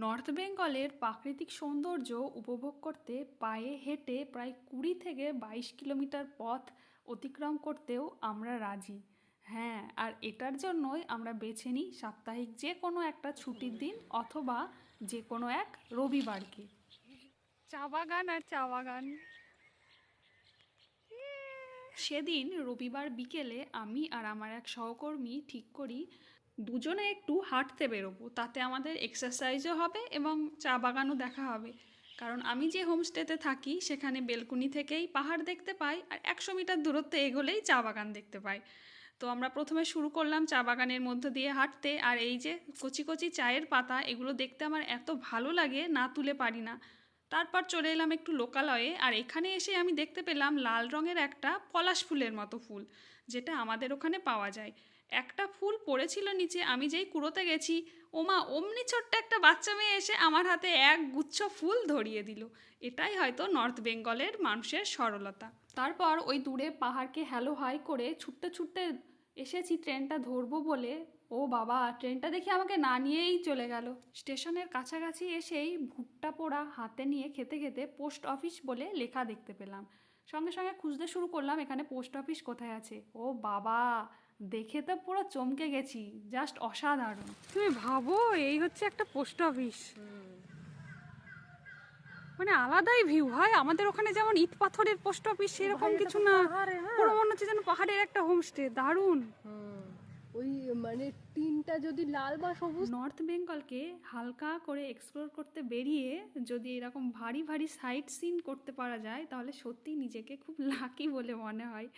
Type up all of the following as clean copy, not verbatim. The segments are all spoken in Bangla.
নর্থ বেঙ্গলের প্রাকৃতিক সৌন্দর্য উপভোগ করতে পায়ে হেঁটে প্রায় 20 থেকে 22 কিলোমিটার পথ অতিক্রম করতেও আমরা রাজি। হ্যাঁ, আর এটার জন্যই আমরা বেছে নিই সাপ্তাহিক যে কোনো একটা ছুটির দিন অথবা যে কোনো এক রবিবারকে। চা বাগান আর চা বাগান। সেদিন রবিবার বিকেলে আমি আর আমার এক সহকর্মী ঠিক করি দুজনে একটু হাঁটতে বেরোবো, তাতে আমাদের এক্সারসাইজও হবে এবং চা বাগানও দেখা হবে। কারণ আমি যে হোমস্টেতে থাকি সেখানে বেলকুনি থেকেই পাহাড় দেখতে পাই, আর 100 মিটার দূরত্বে এগোলেই চা বাগান দেখতে পাই। তো আমরা প্রথমে শুরু করলাম চা বাগানের মধ্য দিয়ে হাঁটতে, আর এই যে কচি কচি চায়ের পাতা, এগুলো দেখতে আমার এত ভালো লাগে, না তুলে পারি না। তারপর চলে এলাম একটু লোকালয়ে, আর এখানে এসে আমি দেখতে পেলাম লাল রঙের একটা পলাশ ফুলের মতো ফুল, যেটা আমাদের ওখানে পাওয়া যায়। একটা ফুল পড়েছিল নিচে, আমি যেই কুড়োতে গেছি, ওমা অমনি ছোট্ট একটা বাচ্চা মেয়ে এসে আমার হাতে এক গুচ্ছ ফুল ধরিয়ে দিল। এটাই হয়তো নর্থ বেঙ্গলের মানুষের সরলতা। তারপর ওই দূরে পাহাড়কে হ্যালো হাই করে ছুটতে ছুটতে এসেছি ট্রেনটা ধরবো বলে। ও বাবা, ট্রেনটা দেখে আমাকে না নিয়েই চলে গেল। স্টেশনের কাছাকাছি এসেই ভুট্টা পোড়া হাতে নিয়ে খেতে খেতে পোস্ট অফিস বলে লেখা দেখতে পেলাম। সঙ্গে সঙ্গে খুঁজতে শুরু করলাম এখানে পোস্ট অফিস কোথায় আছে। ও বাবা, দেখে তো পুরো চমকে গেছি, জাস্ট অসাধারণ। তুমি ভাবো, এই হচ্ছে একটা পোস্ট অফিস, মানে আলাদাই ভিউ হয়। আমাদের ওখানে যেমন ইট পাথরের পোস্ট অফিস সেরকম কিছু না, পুরো মনে হচ্ছে যেন পাহাড়ের একটা হোমস্টে। দারুণ। ওই মানে টিনটা যদি লাল বা সবুজ। নর্থ বেঙ্গলকে হালকা করে এক্সপ্লোর করতে বেরিয়ে যদি এরকম ভারী ভারী সাইট সিন করতে পারা যায় তাহলে সত্যি নিজেকে খুব লাকি বলে মনে হয়।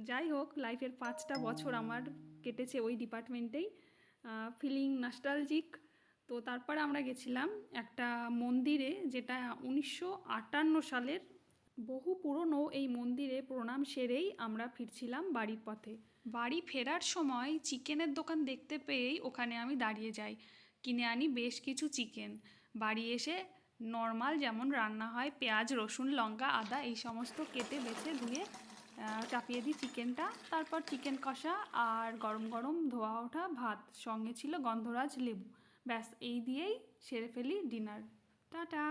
যাই হোক, লাইফের 5টা বছর আমার কেটেছে ওই ডিপার্টমেন্টেই, ফিলিং নস্টালজিক। তো তারপরে আমরা গেছিলাম একটা মন্দিরে, যেটা 1958 সালের, বহু পুরনো। এই মন্দিরে প্রণাম সেরেই আমরা ফিরছিলাম বাড়ির পথে। বাড়ি ফেরার সময় চিকেনের দোকান দেখতে পেয়েই ওখানে আমি দাঁড়িয়ে যাই, কিনে আনি বেশ কিছু চিকেন। বাড়ি এসে নর্মাল যেমন রান্না হয়, পেঁয়াজ রসুন লঙ্কা আদা এই সমস্ত কেটে বেছে ধুয়ে চাপিয়ে দিই চিকেনটা। তারপর চিকেন কষা আর গরম গরম ধোয়া ওঠা ভাত, সঙ্গে ছিল গন্ধরাজ লেবু। ব্যাস এই দিয়েই সেরে ফেলি ডিনার। টাটা।